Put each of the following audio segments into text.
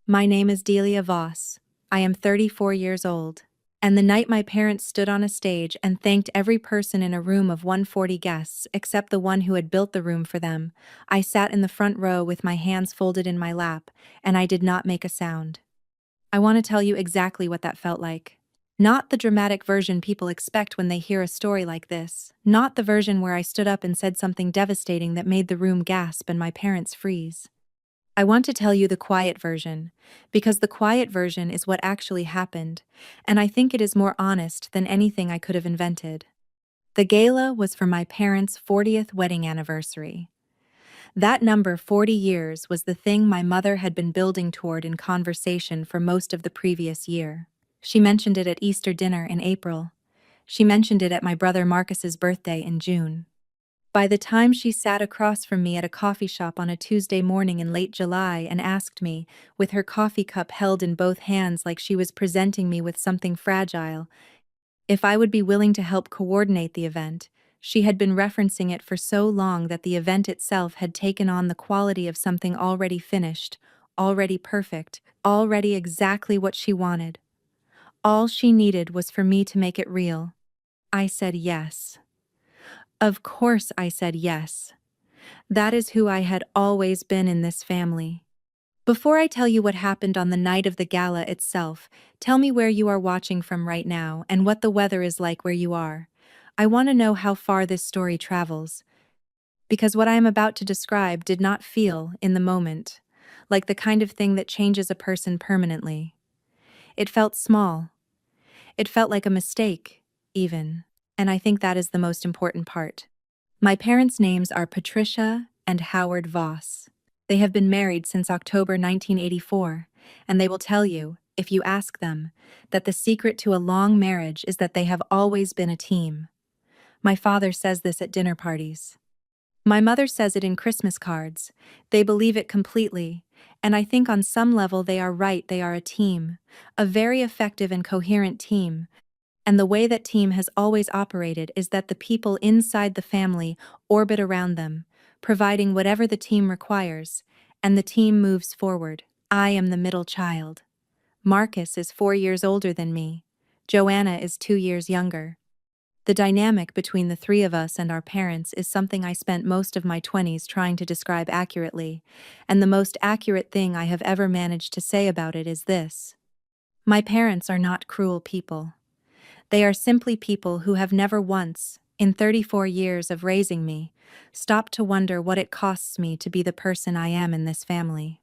My name is Delia Voss. I am 34 years old. And the night my parents stood on a stage and thanked every person in a room of 140 guests except the one who had built the room for them, I sat in the front row with my hands folded in my lap, and I did not make a sound. I want to tell you exactly what that felt like. Not the dramatic version people expect when they hear a story like this. Not the version where I stood up and said something devastating that made the room gasp and my parents freeze. I want to tell you the quiet version, because the quiet version is what actually happened, and I think it is more honest than anything I could have invented. The gala was for my parents' 40th wedding anniversary. That number, 40 years, was the thing my mother had been building toward in conversation for most of the previous year. She mentioned it at Easter dinner in April. She mentioned it at my brother Marcus's birthday in June. By the time she sat across from me at a coffee shop on a Tuesday morning in late July and asked me, with her coffee cup held in both hands like she was presenting me with something fragile, if I would be willing to help coordinate the event, she had been referencing it for so long that the event itself had taken on the quality of something already finished, already perfect, already exactly what she wanted. All she needed was for me to make it real. I said yes. Of course I said yes. That is who I had always been in this family. Before I tell you what happened on the night of the gala itself, tell me where you are watching from right now and what the weather is like where you are. I want to know how far this story travels. Because what I am about to describe did not feel, in the moment, like the kind of thing that changes a person permanently. It felt small. It felt like a mistake, even. And I think that is the most important part. My parents' names are Patricia and Howard Voss. They have been married since October 1984, and they will tell you, if you ask them, that the secret to a long marriage is that they have always been a team. My father says this at dinner parties. My mother says it in Christmas cards. They believe it completely, and I think on some level they are right. They are a team, a very effective and coherent team. And the way that team has always operated is that the people inside the family orbit around them, providing whatever the team requires, and the team moves forward. I am the middle child. Marcus is 4 years older than me. Joanna is 2 years younger. The dynamic between the three of us and our parents is something I spent most of my 20s trying to describe accurately, and the most accurate thing I have ever managed to say about it is this. My parents are not cruel people. They are simply people who have never once, in 34 years of raising me, stopped to wonder what it costs me to be the person I am in this family.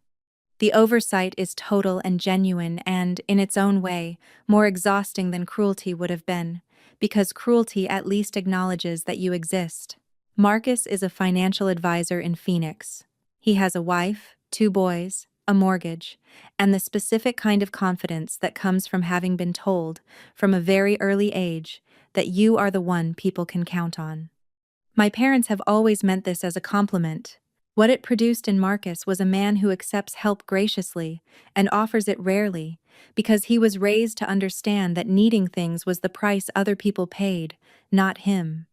The oversight is total and genuine and, in its own way, more exhausting than cruelty would have been, because cruelty at least acknowledges that you exist. Marcus is a financial advisor in Phoenix. He has a wife, 2 boys, a mortgage, and the specific kind of confidence that comes from having been told, from a very early age, that you are the one people can count on. My parents have always meant this as a compliment. What it produced in Marcus was a man who accepts help graciously and offers it rarely, because he was raised to understand that needing things was the price other people paid, not him.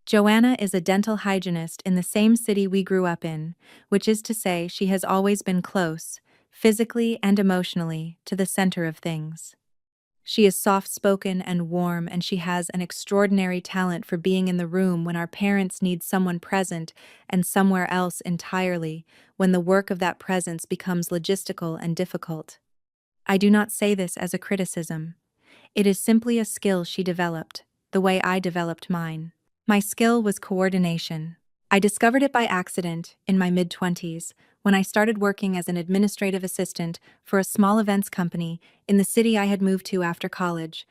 Joanna is a dental hygienist in the same city we grew up in, which is to say she has always been close, physically and emotionally, to the center of things. She is soft-spoken and warm, and she has an extraordinary talent for being in the room when our parents need someone present and somewhere else entirely, when the work of that presence becomes logistical and difficult. I do not say this as a criticism. It is simply a skill she developed, the way I developed mine. My skill was coordination. I discovered it by accident in my mid-20s, when I started working as an administrative assistant for a small events company in the city I had moved to after college.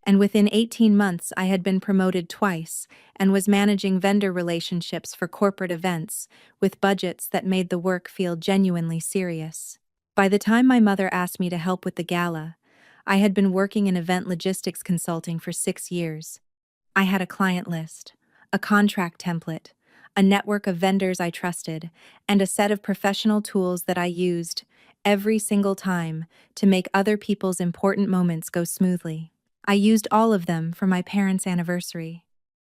And within 18 months I had been promoted twice and was managing vendor relationships for corporate events, with budgets that made the work feel genuinely serious. By the time my mother asked me to help with the gala, I had been working in event logistics consulting for 6 years. I had a client list, a contract template, a network of vendors I trusted, and a set of professional tools that I used every single time to make other people's important moments go smoothly. I used all of them for my parents' anniversary.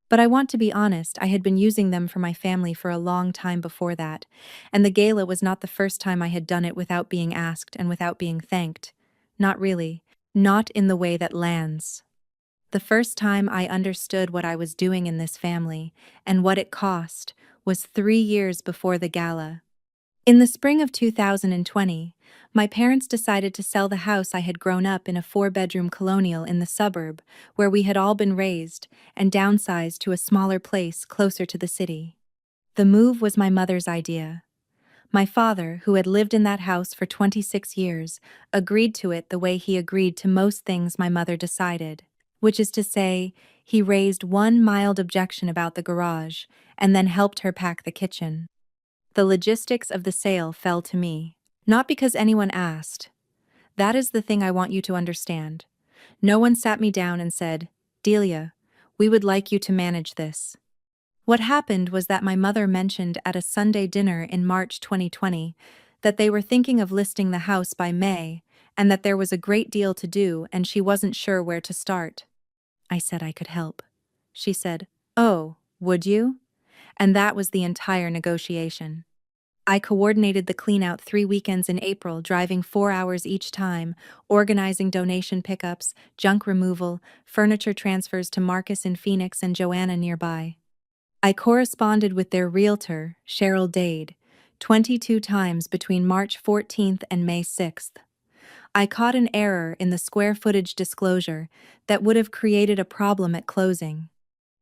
But I want to be honest, I had been using them for my family for a long time before that, and the gala was not the first time I had done it without being asked and without being thanked. Not really. Not in the way that lands. The first time I understood what I was doing in this family, and what it cost, was 3 years before the gala. In the spring of 2020, my parents decided to sell the house I had grown up in, a four-bedroom colonial in the suburb where we had all been raised, and downsize to a smaller place closer to the city. The move was my mother's idea. My father, who had lived in that house for 26 years, agreed to it the way he agreed to most things my mother decided, which is to say, he raised one mild objection about the garage and then helped her pack the kitchen. The logistics of the sale fell to me. Not because anyone asked. That is the thing I want you to understand. No one sat me down and said, "Delia, we would like you to manage this." What happened was that my mother mentioned at a Sunday dinner in March 2020 that they were thinking of listing the house by May and that there was a great deal to do and she wasn't sure where to start. I said I could help. She said, "Oh, would you?" And that was the entire negotiation. I coordinated the clean-out 3 weekends in April, driving 4 hours each time, organizing donation pickups, junk removal, furniture transfers to Marcus in Phoenix and Joanna nearby. I corresponded with their realtor, Cheryl Dade, 22 times between March 14th and May 6th. I caught an error in the square footage disclosure that would have created a problem at closing.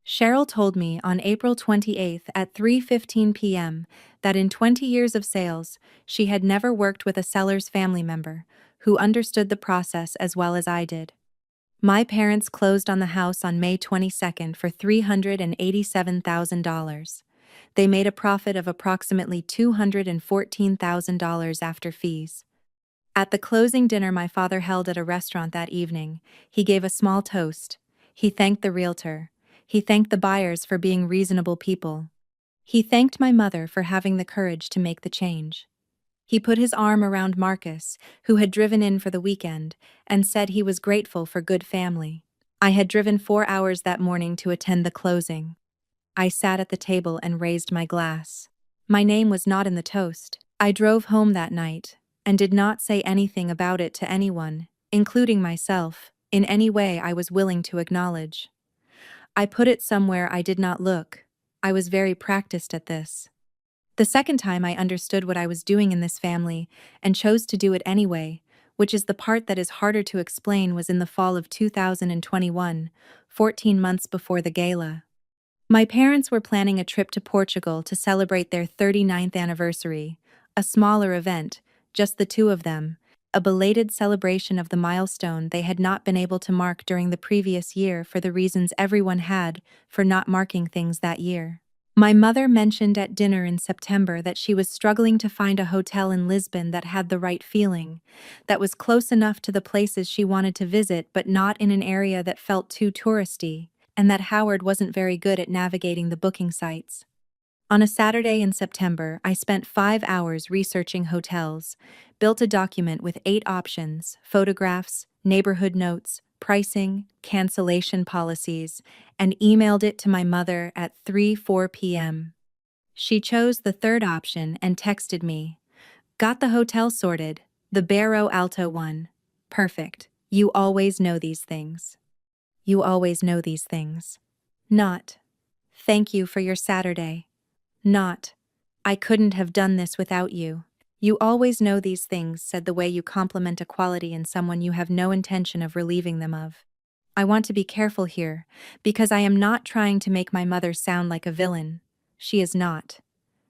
Cheryl told me on April 28th at 3:15 p.m. that in 20 years of sales, she had never worked with a seller's family member who understood the process as well as I did. My parents closed on the house on May 22nd for $387,000. They made a profit of approximately $214,000 after fees. At the closing dinner my father held at a restaurant that evening, he gave a small toast. He thanked the realtor. He thanked the buyers for being reasonable people. He thanked my mother for having the courage to make the change. He put his arm around Marcus, who had driven in for the weekend, and said he was grateful for good family. I had driven 4 hours that morning to attend the closing. I sat at the table and raised my glass. My name was not in the toast. I drove home that night, and did not say anything about it to anyone, including myself, in any way I was willing to acknowledge. I put it somewhere I did not look. I was very practiced at this. The second time I understood what I was doing in this family and chose to do it anyway, which is the part that is harder to explain, was in the fall of 2021, 14 months before the gala. My parents were planning a trip to Portugal to celebrate their 39th anniversary, a smaller event, just the two of them, a belated celebration of the milestone they had not been able to mark during the previous year for the reasons everyone had for not marking things that year. My mother mentioned at dinner in September that she was struggling to find a hotel in Lisbon that had the right feeling, that was close enough to the places she wanted to visit but not in an area that felt too touristy, and that Howard wasn't very good at navigating the booking sites. On a Saturday in September, I spent 5 hours researching hotels, built a document with 8 options, photographs, neighborhood notes, pricing, cancellation policies, and emailed it to my mother at 3:04 p.m. She chose the third option and texted me, "Got the hotel sorted, the Barro Alto one. Perfect. You always know these things. You always know these things." Not, "Thank you for your Saturday." Not, "I couldn't have done this without you." You always know these things, said the way you compliment a quality in someone you have no intention of relieving them of. I want to be careful here, because I am not trying to make my mother sound like a villain. She is not.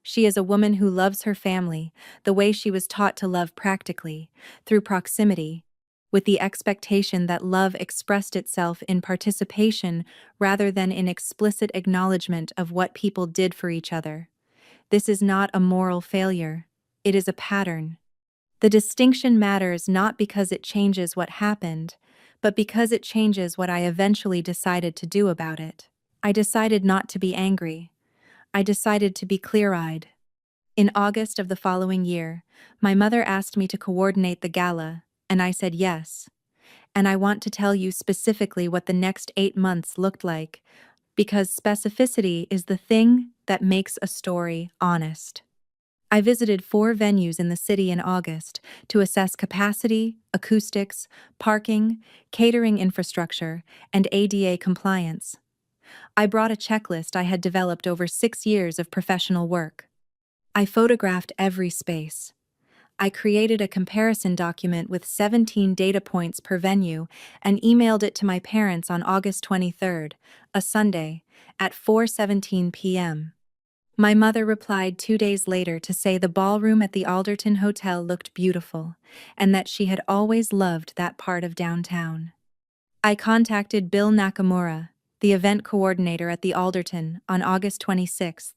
She is a woman who loves her family, the way she was taught to love, practically, through proximity, with the expectation that love expressed itself in participation rather than in explicit acknowledgement of what people did for each other. This is not a moral failure. It is a pattern. The distinction matters not because it changes what happened, but because it changes what I eventually decided to do about it. I decided not to be angry. I decided to be clear-eyed. In August of the following year, my mother asked me to coordinate the gala, and I said yes. And I want to tell you specifically what the next 8 months looked like, because specificity is the thing that makes a story honest. I visited 4 venues in the city in August to assess capacity, acoustics, parking, catering infrastructure, and ADA compliance. I brought a checklist I had developed over 6 years of professional work. I photographed every space. I created a comparison document with 17 data points per venue and emailed it to my parents on August 23rd, a Sunday, at 4:17 p.m. My mother replied 2 days later to say the ballroom at the Alderton Hotel looked beautiful and that she had always loved that part of downtown. I contacted Bill Nakamura, the event coordinator at the Alderton, on August 26th.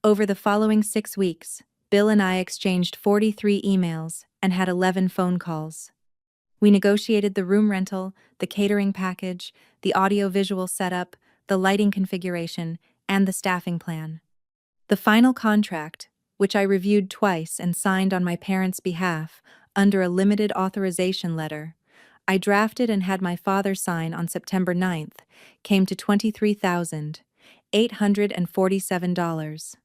Over the following 6 weeks, Bill and I exchanged 43 emails and had 11 phone calls. We negotiated the room rental, the catering package, the audio-visual setup, the lighting configuration, and the staffing plan. The final contract, which I reviewed twice and signed on my parents' behalf under a limited authorization letter, I drafted and had my father sign on September 9th, came to $23,847.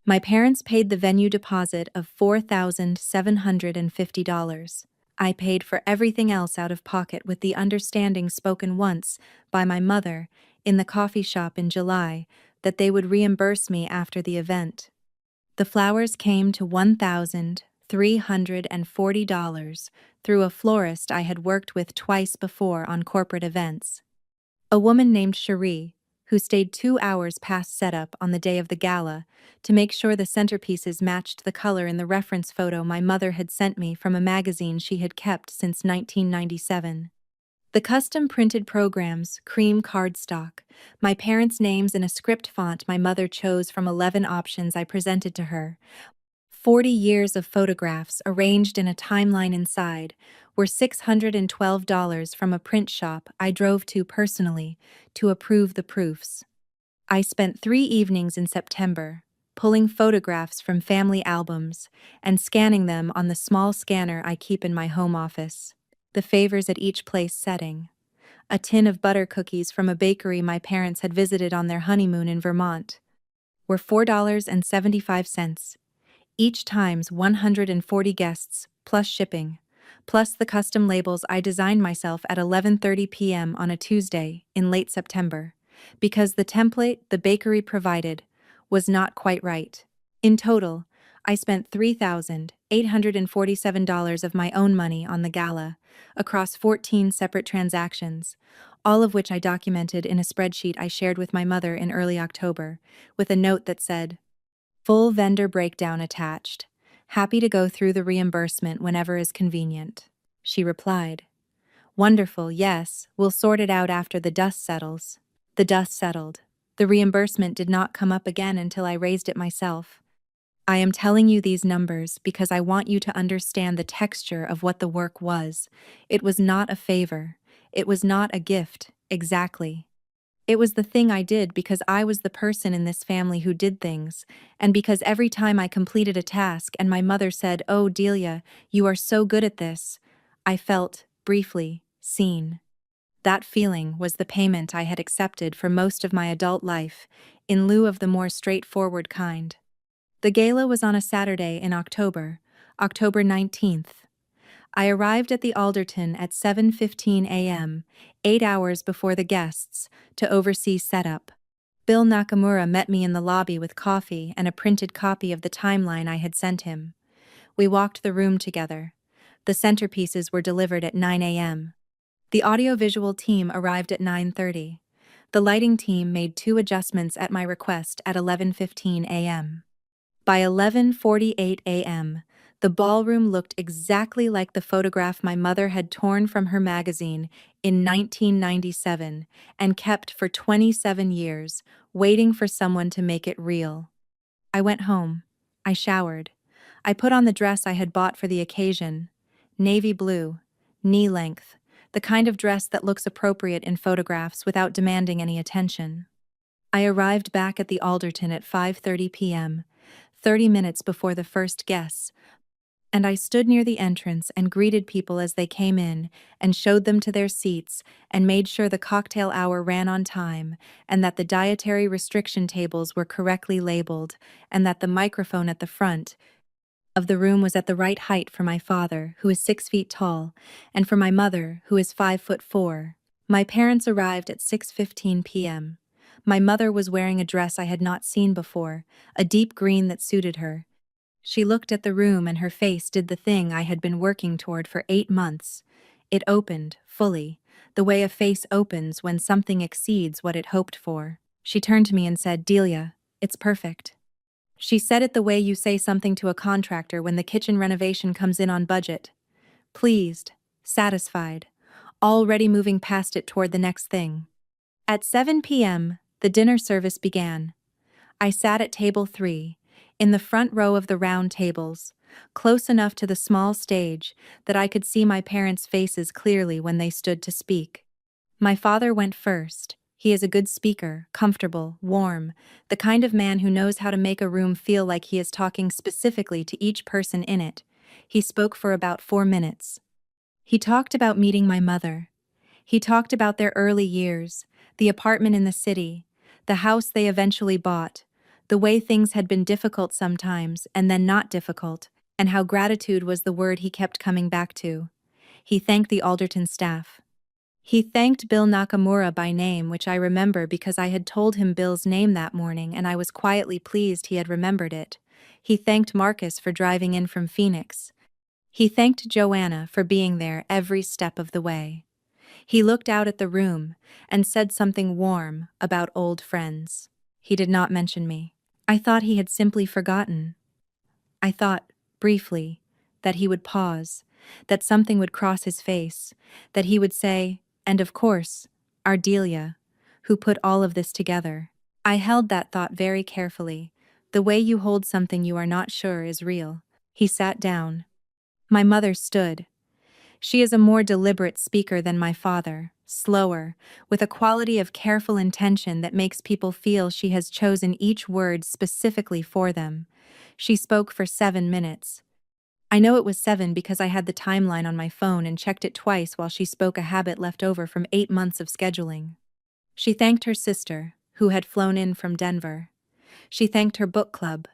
My parents paid the venue deposit of $4,750. I paid for everything else out of pocket with the understanding spoken once by my mother in the coffee shop in July that they would reimburse me after the event. The flowers came to $1,340 through a florist I had worked with twice before on corporate events. A woman named Cherie, who stayed 2 hours past setup on the day of the gala to make sure the centerpieces matched the color in the reference photo my mother had sent me from a magazine she had kept since 1997. The custom-printed programs, cream cardstock, my parents' names in a script font my mother chose from 11 options I presented to her, 40 years of photographs arranged in a timeline inside, were $612 from a print shop I drove to personally to approve the proofs. I spent 3 evenings in September, pulling photographs from family albums and scanning them on the small scanner I keep in my home office. The favors at each place setting. A tin of butter cookies from a bakery my parents had visited on their honeymoon in Vermont were $4.75, each times 140 guests, plus shipping, plus the custom labels I designed myself at 11:30 p.m. on a Tuesday in late September, because the template the bakery provided was not quite right. In total, I spent $3,847 of my own money on the gala, across 14 separate transactions, all of which I documented in a spreadsheet I shared with my mother in early October, with a note that said, "Full vendor breakdown attached. Happy to go through the reimbursement whenever is convenient." She replied, "Wonderful, yes, we'll sort it out after the dust settles." The dust settled. The reimbursement did not come up again until I raised it myself. I am telling you these numbers because I want you to understand the texture of what the work was. It was not a favor. It was not a gift, exactly. It was the thing I did because I was the person in this family who did things, and because every time I completed a task and my mother said, "Oh, Delia, you are so good at this," I felt, briefly, seen. That feeling was the payment I had accepted for most of my adult life, in lieu of the more straightforward kind. The gala was on a Saturday in October, October 19th. I arrived at the Alderton at 7:15 a.m., 8 hours before the guests, to oversee setup. Bill Nakamura met me in the lobby with coffee and a printed copy of the timeline I had sent him. We walked the room together. The centerpieces were delivered at 9 a.m. The audiovisual team arrived at 9:30. The lighting team made 2 adjustments at my request at 11:15 a.m. By 11:48 a.m., the ballroom looked exactly like the photograph my mother had torn from her magazine in 1997 and kept for 27 years, waiting for someone to make it real. I went home. I showered. I put on the dress I had bought for the occasion. Navy blue, knee-length, the kind of dress that looks appropriate in photographs without demanding any attention. I arrived back at the Alderton at 5:30 p.m., 30 minutes before the first guests, And I stood near the entrance and greeted people as they came in, and showed them to their seats, and made sure the cocktail hour ran on time, and that the dietary restriction tables were correctly labeled, and that the microphone at the front of the room was at the right height for my father, who is 6 feet tall, and for my mother, who is 5'4". My parents arrived at 6:15 p.m. My mother was wearing a dress I had not seen before, a deep green that suited her. She looked at the room and her face did the thing I had been working toward for 8 months. It opened, fully, the way a face opens when something exceeds what it hoped for. She turned to me and said, "Delia, it's perfect." She said it the way you say something to a contractor when the kitchen renovation comes in on budget. Pleased, satisfied, already moving past it toward the next thing. At 7 p.m., the dinner service began. I sat at table 3, in the front row of the round tables, close enough to the small stage that I could see my parents' faces clearly when they stood to speak. My father went first. He is a good speaker, comfortable, warm, the kind of man who knows how to make a room feel like he is talking specifically to each person in it. He spoke for about 4 minutes. He talked about meeting my mother. He talked about their early years, the apartment in the city, the house they eventually bought, the way things had been difficult sometimes and then not difficult, and how gratitude was the word he kept coming back to. He thanked the Alderton staff. He thanked Bill Nakamura by name, which I remember because I had told him Bill's name that morning and I was quietly pleased he had remembered it. He thanked Marcus for driving in from Phoenix. He thanked Joanna for being there every step of the way. He looked out at the room and said something warm about old friends. He did not mention me. I thought he had simply forgotten. I thought, briefly, that he would pause, that something would cross his face, that he would say, "And of course, our Delia, who put all of this together." I held that thought very carefully. The way you hold something you are not sure is real. He sat down. My mother stood. She is a more deliberate speaker than my father, slower, with a quality of careful intention that makes people feel she has chosen each word specifically for them. She spoke for 7 minutes. I know it was 7 because I had the timeline on my phone and checked it twice while she spoke, a habit left over from 8 months of scheduling. She thanked her sister, who had flown in from Denver. She thanked her book club.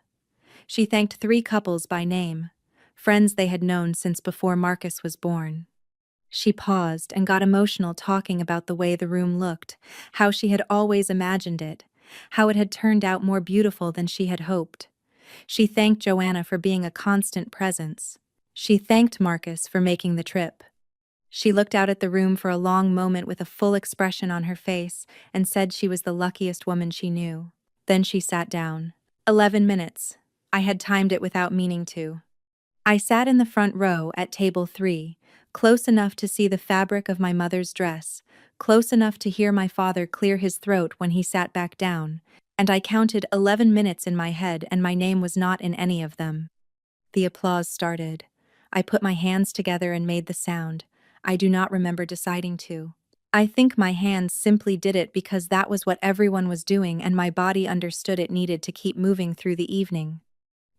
She thanked 3 couples by name, friends they had known since before Marcus was born. She paused and got emotional talking about the way the room looked, how she had always imagined it, how it had turned out more beautiful than she had hoped. She thanked Joanna for being a constant presence. She thanked Marcus for making the trip. She looked out at the room for a long moment with a full expression on her face and said she was the luckiest woman she knew. Then she sat down. 11 minutes. I had timed it without meaning to. I sat in the front row at table 3, close enough to see the fabric of my mother's dress, close enough to hear my father clear his throat when he sat back down, and I counted 11 minutes in my head and my name was not in any of them. The applause started. I put my hands together and made the sound. I do not remember deciding to. I think my hands simply did it because that was what everyone was doing and my body understood it needed to keep moving through the evening.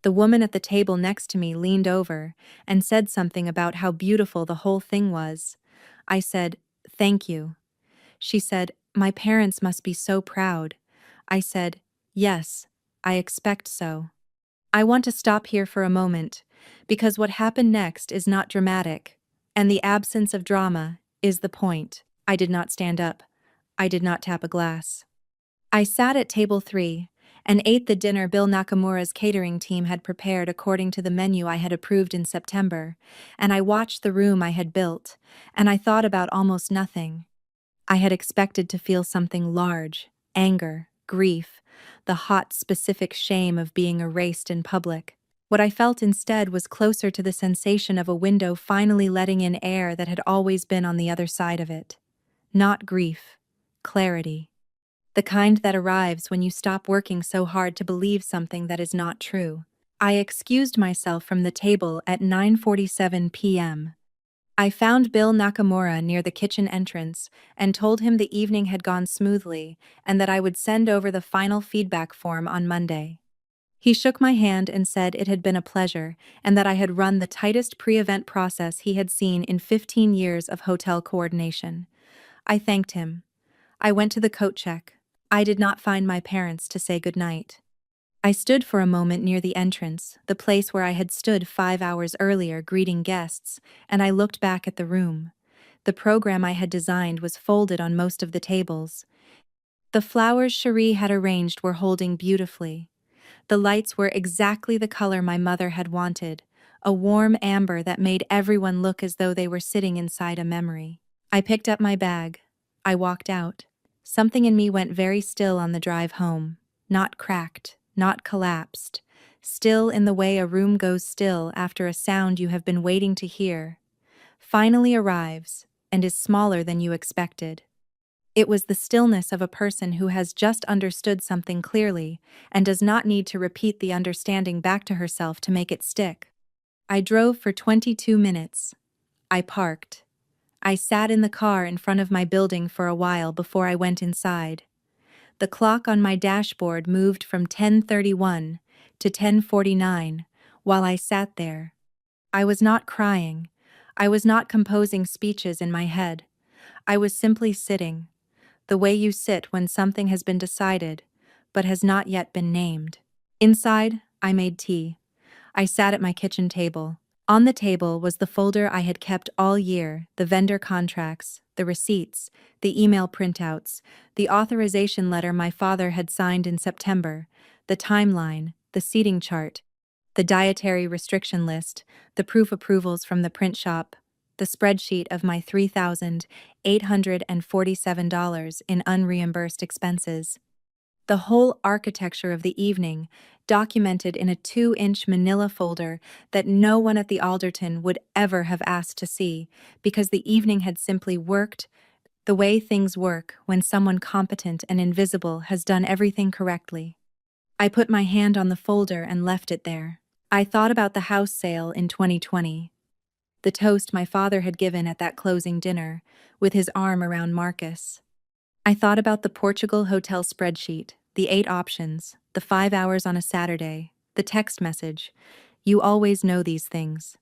The woman at the table next to me leaned over and said something about how beautiful the whole thing was. I said, "Thank you." She said, "My parents must be so proud." I said, "Yes, I expect so." I want to stop here for a moment, because what happened next is not dramatic, and the absence of drama is the point. I did not stand up. I did not tap a glass. I sat at table 3 and ate the dinner Bill Nakamura's catering team had prepared according to the menu I had approved in September, and I watched the room I had built, and I thought about almost nothing. I had expected to feel something large, anger, grief, the hot, specific shame of being erased in public. What I felt instead was closer to the sensation of a window finally letting in air that had always been on the other side of it. Not grief, clarity. The kind that arrives when you stop working so hard to believe something that is not true. I excused myself from the table at 9:47 p.m. I found Bill Nakamura near the kitchen entrance and told him the evening had gone smoothly and that I would send over the final feedback form on Monday. He shook my hand and said it had been a pleasure, and that I had run the tightest pre-event process he had seen in 15 years of hotel coordination. I thanked him. I went to the coat check. I did not find my parents to say goodnight. I stood for a moment near the entrance, the place where I had stood 5 hours earlier greeting guests, and I looked back at the room. The program I had designed was folded on most of the tables. The flowers Cherie had arranged were holding beautifully. The lights were exactly the color my mother had wanted, a warm amber that made everyone look as though they were sitting inside a memory. I picked up my bag. I walked out. Something in me went very still on the drive home. Not cracked, not collapsed. Still in the way a room goes still after a sound you have been waiting to hear finally arrives and is smaller than you expected. It was the stillness of a person who has just understood something clearly and does not need to repeat the understanding back to herself to make it stick. I drove for 22 minutes. I parked. I sat in the car in front of my building for a while before I went inside. The clock on my dashboard moved from 10:31 to 10:49 while I sat there. I was not crying. I was not composing speeches in my head. I was simply sitting, the way you sit when something has been decided, but has not yet been named. Inside, I made tea. I sat at my kitchen table. On the table was the folder I had kept all year, the vendor contracts, the receipts, the email printouts, the authorization letter my father had signed in September, the timeline, the seating chart, the dietary restriction list, the proof approvals from the print shop, the spreadsheet of my $3,847 in unreimbursed expenses. The whole architecture of the evening, documented in a 2-inch manila folder that no one at the Alderton would ever have asked to see, because the evening had simply worked the way things work when someone competent and invisible has done everything correctly. I put my hand on the folder and left it there. I thought about the house sale in 2020. The toast my father had given at that closing dinner, with his arm around Marcus. I thought about the Portugal hotel spreadsheet, the 8 options, the 5 hours on a Saturday, the text message. You always know these things.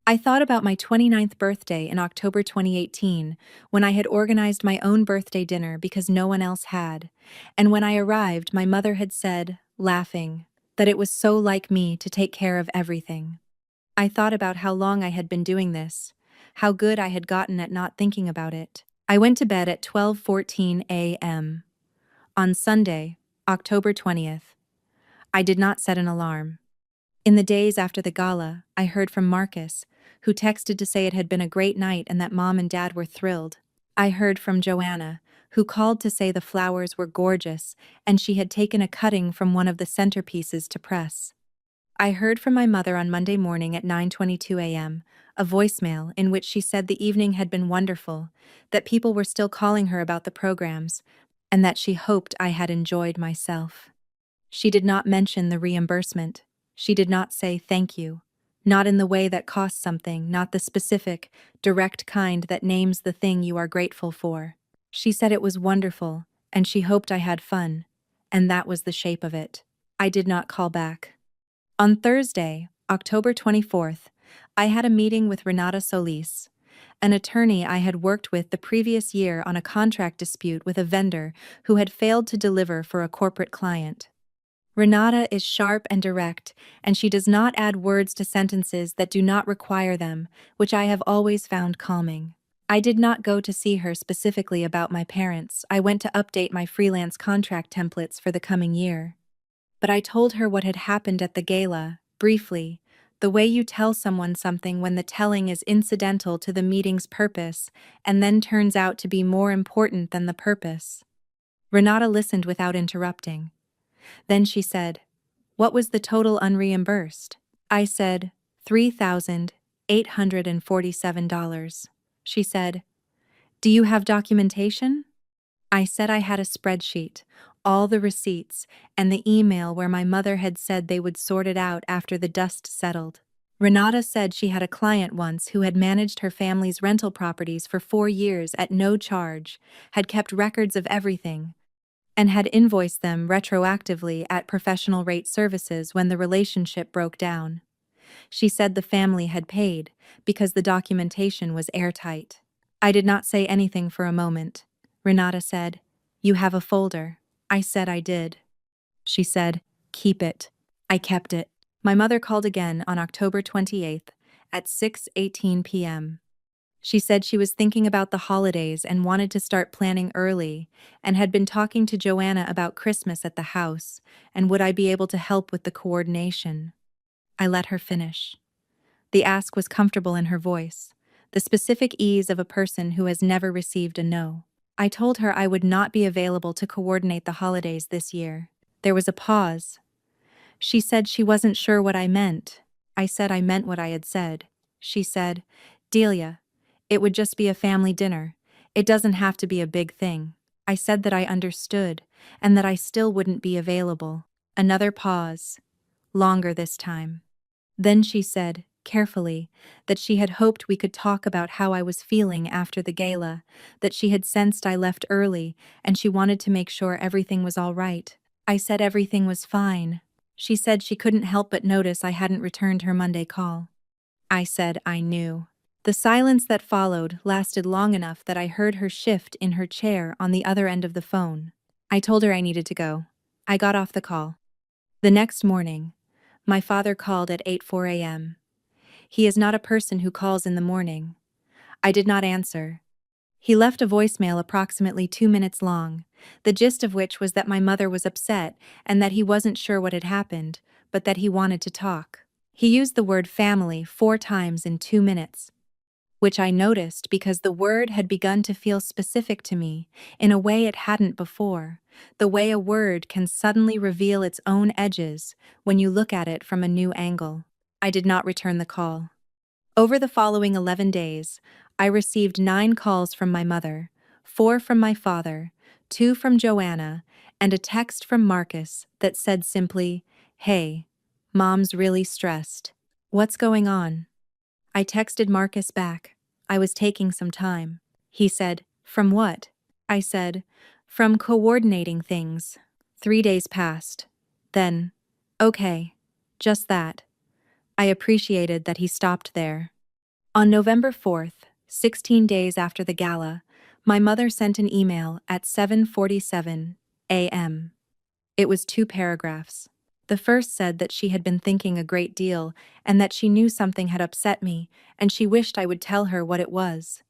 I thought about my 29th birthday in October 2018, when I had organized my own birthday dinner because no one else had, and when I arrived, my mother had said, laughing, that it was so like me to take care of everything. I thought about how long I had been doing this, how good I had gotten at not thinking about it. I went to bed at 12:14 a.m. On Sunday, October 20th. I did not set an alarm. In the days after the gala, I heard from Marcus, who texted to say it had been a great night and that Mom and Dad were thrilled. I heard from Joanna, who called to say the flowers were gorgeous and she had taken a cutting from one of the centerpieces to press. I heard from my mother on Monday morning at 9:22 a.m., a voicemail in which she said the evening had been wonderful, that people were still calling her about the programs, and that she hoped I had enjoyed myself. She did not mention the reimbursement. She did not say thank you. Not in the way that costs something, not the specific, direct kind that names the thing you are grateful for. She said it was wonderful, and she hoped I had fun, and that was the shape of it. I did not call back. On Thursday, October 24th, I had a meeting with Renata Solis, an attorney I had worked with the previous year on a contract dispute with a vendor who had failed to deliver for a corporate client. Renata is sharp and direct, and she does not add words to sentences that do not require them, which I have always found calming. I did not go to see her specifically about my parents. I went to update my freelance contract templates for the coming year. But I told her what had happened at the gala, briefly, the way you tell someone something when the telling is incidental to the meeting's purpose and then turns out to be more important than the purpose. Renata listened without interrupting. Then she said, "What was the total unreimbursed?" I said, $3,847. She said, "Do you have documentation?" I said I had a spreadsheet, all the receipts, and the email where my mother had said they would sort it out after the dust settled. Renata said she had a client once who had managed her family's rental properties for 4 years at no charge, had kept records of everything, and had invoiced them retroactively at professional rate services when the relationship broke down. She said the family had paid because the documentation was airtight. I did not say anything for a moment. Renata said, "You have a folder." I said I did. She said, "Keep it." I kept it. My mother called again on October 28th at 6:18 p.m. She said she was thinking about the holidays and wanted to start planning early, and had been talking to Joanna about Christmas at the house, and would I be able to help with the coordination. I let her finish. The ask was comfortable in her voice, the specific ease of a person who has never received a no. I told her I would not be available to coordinate the holidays this year. There was a pause. She said she wasn't sure what I meant. I said I meant what I had said. She said, "Delia, it would just be a family dinner. It doesn't have to be a big thing." I said that I understood, and that I still wouldn't be available. Another pause. Longer this time. Then she said, carefully, that she had hoped we could talk about how I was feeling after the gala, that she had sensed I left early, and she wanted to make sure everything was all right. I said everything was fine. She said she couldn't help but notice I hadn't returned her Monday call. I said I knew. The silence that followed lasted long enough that I heard her shift in her chair on the other end of the phone. I told her I needed to go. I got off the call. The next morning, my father called at 8:04 a.m. He is not a person who calls in the morning. I did not answer. He left a voicemail approximately 2 minutes long, the gist of which was that my mother was upset and that he wasn't sure what had happened, but that he wanted to talk. He used the word family 4 times in 2 minutes, which I noticed because the word had begun to feel specific to me in a way it hadn't before, the way a word can suddenly reveal its own edges when you look at it from a new angle. I did not return the call. Over the following 11 days, I received 9 calls from my mother, 4 from my father, 2 from Joanna, and a text from Marcus that said simply, "Hey, Mom's really stressed. What's going on?" I texted Marcus back. I was taking some time. He said, "From what?" I said, "From coordinating things." 3 days passed. Then, "Okay, just that." I appreciated that he stopped there. On November 4th, 16 days after the gala, my mother sent an email at 7:47 a.m. It was 2 paragraphs. The first said that she had been thinking a great deal and that she knew something had upset me and she wished I would tell her what it was.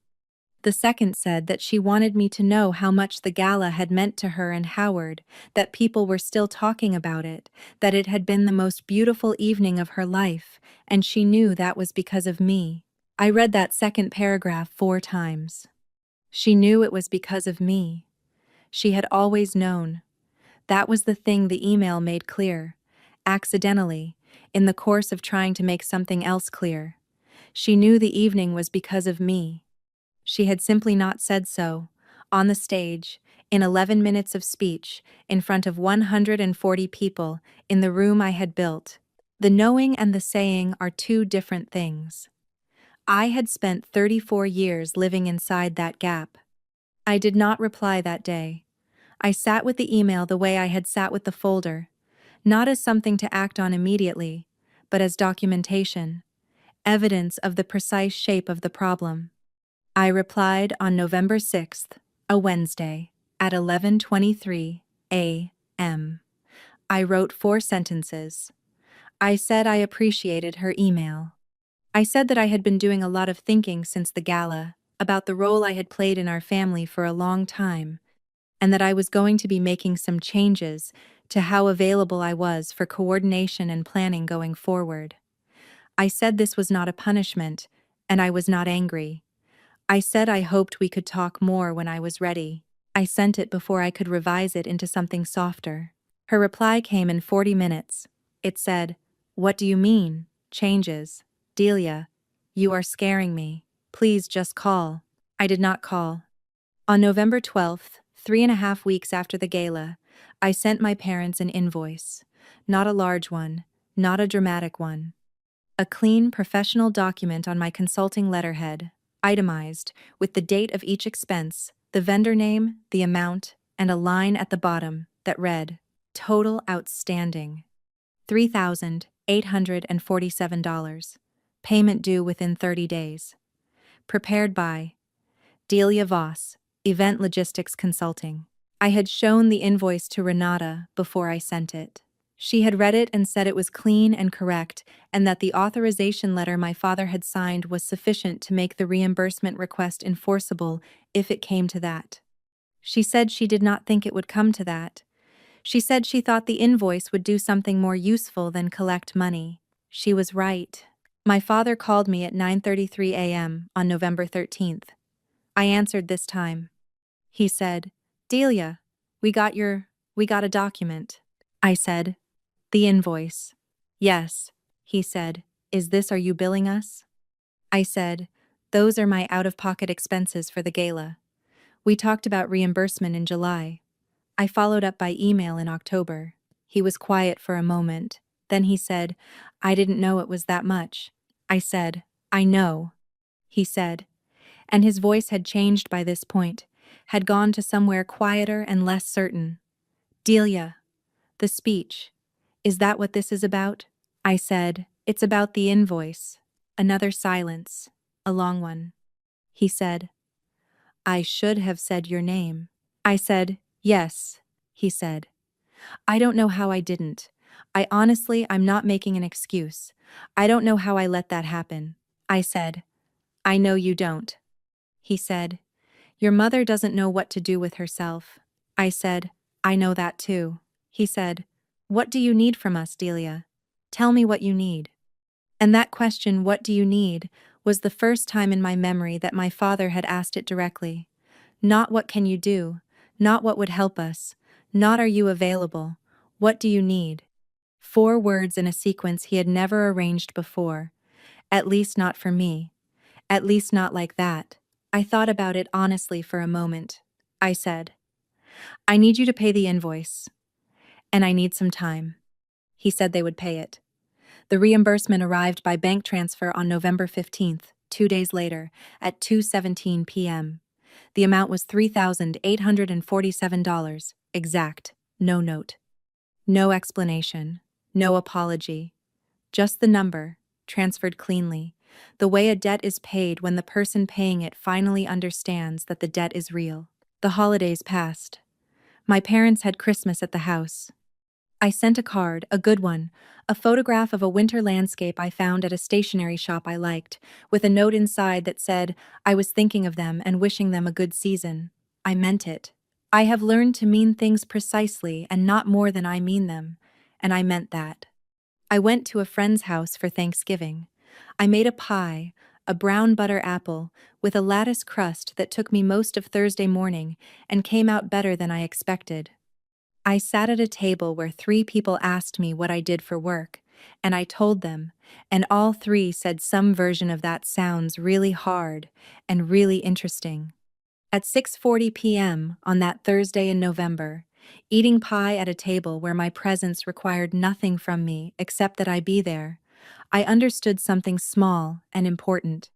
The second said that she wanted me to know how much the gala had meant to her and Howard, that people were still talking about it, that it had been the most beautiful evening of her life, and she knew that was because of me. I read that second paragraph 4 times. She knew it was because of me. She had always known. That was the thing the email made clear, accidentally, in the course of trying to make something else clear. She knew the evening was because of me. She had simply not said so, on the stage, in 11 minutes of speech, in front of 140 people, in the room I had built. The knowing and the saying are 2 different things. I had spent 34 years living inside that gap. I did not reply that day. I sat with the email the way I had sat with the folder, not as something to act on immediately, but as documentation, evidence of the precise shape of the problem. I replied on November 6th, a Wednesday, at 11:23 a.m. I wrote 4 sentences. I said I appreciated her email. I said that I had been doing a lot of thinking since the gala, about the role I had played in our family for a long time, and that I was going to be making some changes to how available I was for coordination and planning going forward. I said this was not a punishment, and I was not angry. I said I hoped we could talk more when I was ready. I sent it before I could revise it into something softer. Her reply came in 40 minutes. It said, "What do you mean? Changes? Delia, you are scaring me. Please just call." I did not call. On November 12th, 3.5 weeks after the gala, I sent my parents an invoice. Not a large one, not a dramatic one. A clean, professional document on my consulting letterhead, itemized, with the date of each expense, the vendor name, the amount, and a line at the bottom that read, "Total outstanding. $3,847. Payment due within 30 days. Prepared by Delia Voss, Event Logistics Consulting." I had shown the invoice to Renata before I sent it. She had read it and said it was clean and correct, and that the authorization letter my father had signed was sufficient to make the reimbursement request enforceable if it came to that. She said she did not think it would come to that. She said she thought the invoice would do something more useful than collect money. She was right. My father called me at 9:33 a.m. on November 13th. I answered this time. He said, "Delia, we got a document." I said, "The invoice." "Yes," he said. Are you billing us?" I said, "Those are my out-of-pocket expenses for the gala. We talked about reimbursement in July. I followed up by email in October." He was quiet for a moment. Then he said, "I didn't know it was that much." I said, "I know," he said, and his voice had changed by this point, had gone to somewhere quieter and less certain. "Delia, the speech. Is that what this is about?" I said, "It's about the invoice." Another silence. A long one. He said, "I should have said your name." I said, "Yes," he said. "I don't know how I didn't. I'm not making an excuse. I don't know how I let that happen." I said, "I know you don't." He said, "Your mother doesn't know what to do with herself." I said, "I know that too." He said, "What do you need from us, Delia? Tell me what you need." And that question, "What do you need?" was the first time in my memory that my father had asked it directly. Not "What can you do?" Not "What would help us?" Not "Are you available?" "What do you need?" 4 words in a sequence he had never arranged before. At least not for me. At least not like that. I thought about it honestly for a moment. I said, "I need you to pay the invoice. And I need some time." He said they would pay it. The reimbursement arrived by bank transfer on November 15th, 2 days later, at 2:17 p.m. The amount was $3,847, exact, no note. No explanation, no apology. Just the number, transferred cleanly, the way a debt is paid when the person paying it finally understands that the debt is real. The holidays passed. My parents had Christmas at the house. I sent a card, a good one, a photograph of a winter landscape I found at a stationery shop I liked, with a note inside that said, I was thinking of them and wishing them a good season. I meant it. I have learned to mean things precisely and not more than I mean them, and I meant that. I went to a friend's house for Thanksgiving. I made a pie, a brown butter apple, with a lattice crust that took me most of Thursday morning and came out better than I expected. I sat at a table where 3 people asked me what I did for work, and I told them, and all 3 said some version of that sounds really hard and really interesting. At 6:40 p.m. on that Thursday in November, eating pie at a table where my presence required nothing from me except that I be there, I understood something small and important.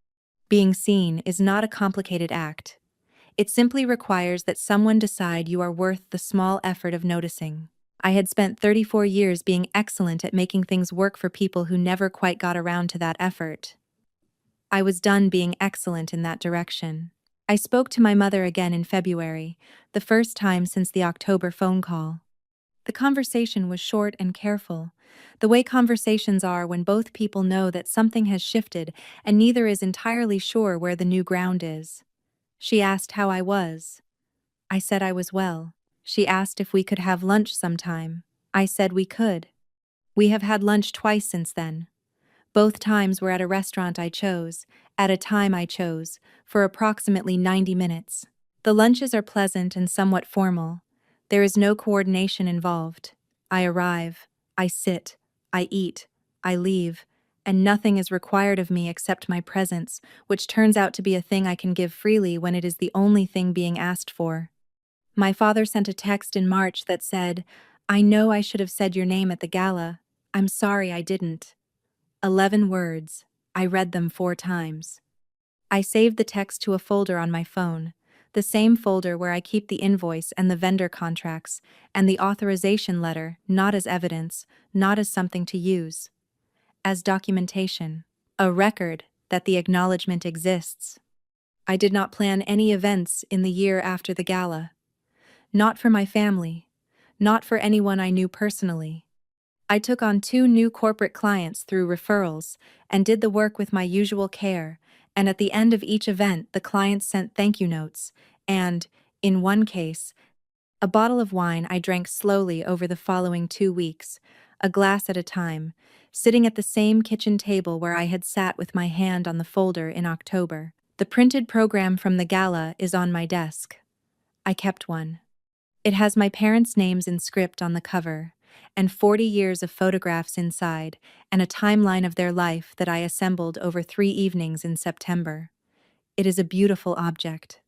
Being seen is not a complicated act. It simply requires that someone decide you are worth the small effort of noticing. I had spent 34 years being excellent at making things work for people who never quite got around to that effort. I was done being excellent in that direction. I spoke to my mother again in February, the first time since the October phone call. The conversation was short and careful, the way conversations are when both people know that something has shifted and neither is entirely sure where the new ground is. She asked how I was. I said I was well. She asked if we could have lunch sometime. I said we could. We have had lunch twice since then. Both times were at a restaurant I chose, at a time I chose, for approximately 90 minutes. The lunches are pleasant and somewhat formal. There is no coordination involved. I arrive, I sit, I eat, I leave, and nothing is required of me except my presence, which turns out to be a thing I can give freely when it is the only thing being asked for. My father sent a text in March that said, I know I should have said your name at the gala. I'm sorry I didn't. 11 words. I read them 4 times. I saved the text to a folder on my phone. The same folder where I keep the invoice and the vendor contracts, and the authorization letter, not as evidence, not as something to use. As documentation. A record that the acknowledgement exists. I did not plan any events in the year after the gala. Not for my family. Not for anyone I knew personally. I took on 2 new corporate clients through referrals and did the work with my usual care, and at the end of each event the clients sent thank you notes, and, in one case, a bottle of wine I drank slowly over the following 2 weeks, a glass at a time, sitting at the same kitchen table where I had sat with my hand on the folder in October. The printed program from the gala is on my desk. I kept one. It has my parents' names in script on the cover, and 40 years of photographs inside, and a timeline of their life that I assembled over 3 evenings in September. It is a beautiful object.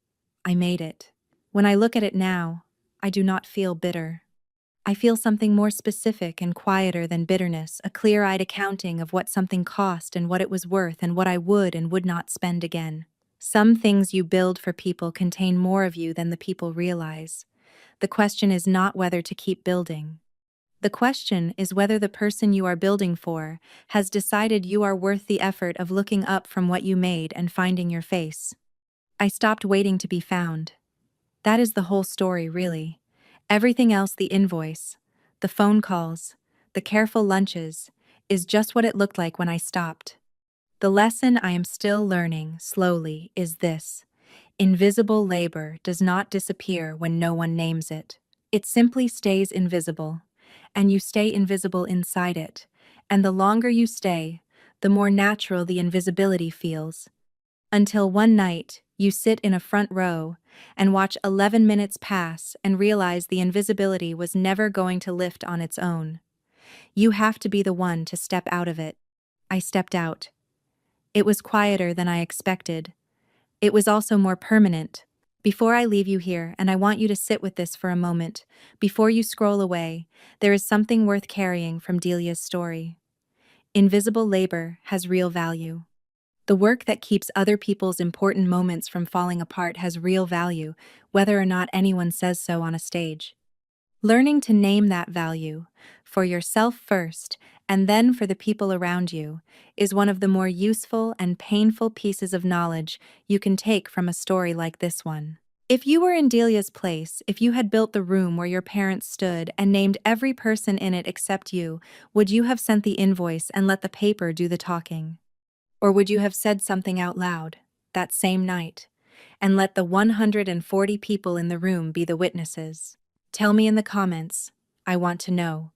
I made it. When I look at it now, I do not feel bitter. I feel something more specific and quieter than bitterness, a clear-eyed accounting of what something cost and what it was worth and what I would and would not spend again. Some things you build for people contain more of you than the people realize. The question is not whether to keep building. The question is whether the person you are building for has decided you are worth the effort of looking up from what you made and finding your face. I stopped waiting to be found. That is the whole story, really. Everything else, the invoice, the phone calls, the careful lunches, is just what it looked like when I stopped. The lesson I am still learning, slowly, is this. Invisible labor does not disappear when no one names it. It simply stays invisible, and you stay invisible inside it, and the longer you stay, the more natural the invisibility feels. Until one night, you sit in a front row and watch 11 minutes pass and realize the invisibility was never going to lift on its own. You have to be the one to step out of it. I stepped out. It was quieter than I expected. It was also more permanent. Before I leave you here, and I want you to sit with this for a moment, before you scroll away, there is something worth carrying from Delia's story. Invisible labor has real value. The work that keeps other people's important moments from falling apart has real value, whether or not anyone says so on a stage. Learning to name that value, for yourself first, and then for the people around you, is one of the more useful and painful pieces of knowledge you can take from a story like this one. If you were in Delia's place, if you had built the room where your parents stood and named every person in it except you, would you have sent the invoice and let the paper do the talking? Or would you have said something out loud, that same night, and let the 140 people in the room be the witnesses? Tell me in the comments. I want to know.